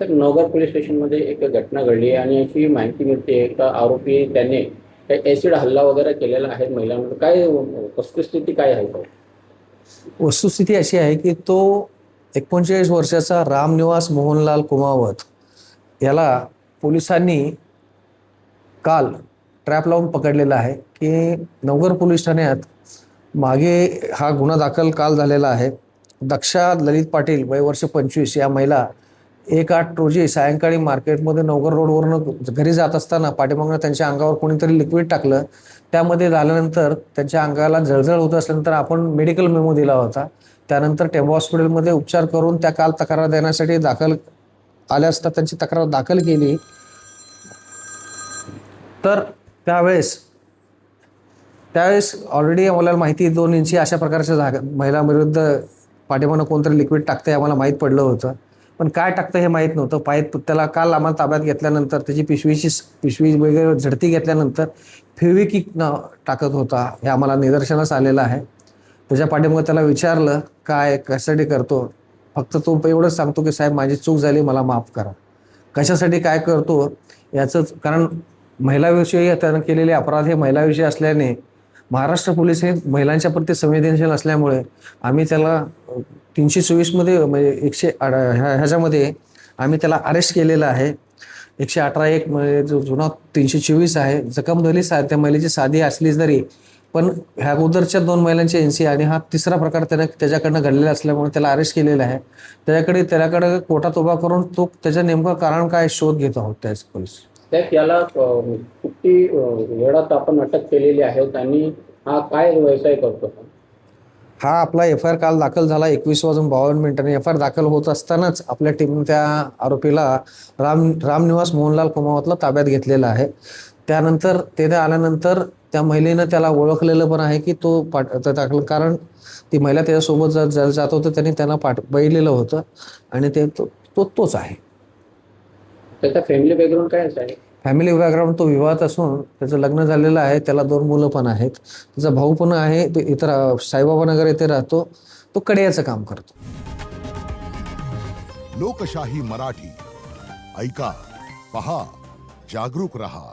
तर नवघर पोलीस स्टेशनमध्ये एक घटना घडली आहे आणि अशी माहिती मिळते का आरोपी त्याने काही ॲसिड हल्ला वगैरे केलेला आहे महिलांवर. काय वस्तुस्थिती काय आहे तो? वस्तुस्थिती अशी आहे की तो 39 वर्षाचा रामनिवास मोहनलाल कुमावत याला पोलिसांनी काल ट्रॅप लावून पकडलेला आहे की नवघर पोलीस ठाण्यात मागे हा गुन्हा दाखल काल झालेला आहे. दक्षा ललित पाटील वय वर्ष 25 या महिला 1/8 रोजी सायंकाळी मार्केटमध्ये नवघर रोडवरनं घरी जात असताना पाठीमागनं त्यांच्या अंगावर कोणीतरी लिक्विड टाकलं. त्यामध्ये झाल्यानंतर त्यांच्या अंगाला जळजळ होत असल्यानंतर आपण मेडिकल मेमो दिला होता. त्यानंतर टेंबो हॉस्पिटलमध्ये उपचार करून त्या काल तक्रार देण्यासाठी दाखल आल्या असता त्यांची तक्रार दाखल केली. तर त्यावेळेस ऑलरेडी आम्हाला माहिती 2 इंची अशा प्रकारच्या महिलांविरुद्ध पाठीमागनं कोणतरी लिक्विड टाकतं हे आम्हाला माहीत पडलं होतं. पण काय टाकतं हे माहीत नव्हतं. त्याला काल आम्हाला ताब्यात घेतल्यानंतर त्याची पिशवी वगैरे झडती घेतल्यानंतर फेविक्विक टाकत होता हे आम्हाला निदर्शनास आलेलं आहे. त्याच्या पाठीमागं त्याला विचारलं काय कशासाठी करतो, फक्त तो एवढंच सांगतो की साहेब माझी चूक झाली मला माफ करा. कशासाठी काय करतो याचंच कारण महिलाविषयी त्यानं केलेले अपराध हे महिलाविषयी असल्याने महाराष्ट्र पोलीस हे महिलांच्या प्रती संवेदनशील असल्यामुळे आम्ही त्याला 324 मध्ये म्हणजे ह्याच्यामध्ये आम्ही त्याला अरेस्ट केलेलं आहे. 118(1) म्हणजे जो जुना 324 आहे. जखम झाली त्या महिलेची साधी असली तरी पण ह्या अगोदरच्या 2 महिलांची NC आणि हा तिसरा प्रकार त्याच्याकडनं घडलेला असल्यामुळे त्याला अरेस्ट केलेला आहे. त्याच्याकडे कोर्टात उभा करून तो त्याचं नेमकं कारण काय शोध घेत आहोत त्याच पोलीस. याला किती वेळात आपण अटक केलेली आहेत आणि हा काय व्यवसाय करतो? हा आपला FIR काल दाखल झाला 21:52 FIR दाखल होत असतानाच आपल्या टीम त्या आरोपीला रामनिवास मोहनलाल कुमावतला ताब्यात घेतलेला आहे. त्यानंतर तेथे आल्यानंतर त्या महिलेनं त्याला ओळखलेलं पण आहे की तो दाखल कारण ती महिला त्याच्यासोबत जात होतं त्यांनी त्यांना बघितलेलं होतं आणि तोच आहे. त्याचा फॅमिली बॅकग्राऊंड काय आहे? फॅमिली बॅकग्राऊंड तो विवाहित असून त्याचं लग्न झालेलं आहे. त्याला 2 मुलं पण आहेत. त्याचा भाऊ पण आहे. तो इतर साईबाबा नगर येथे राहतो. तो कड्याचं काम करतो. लोकशाही मराठी ऐका, पहा, जागरूक रहा.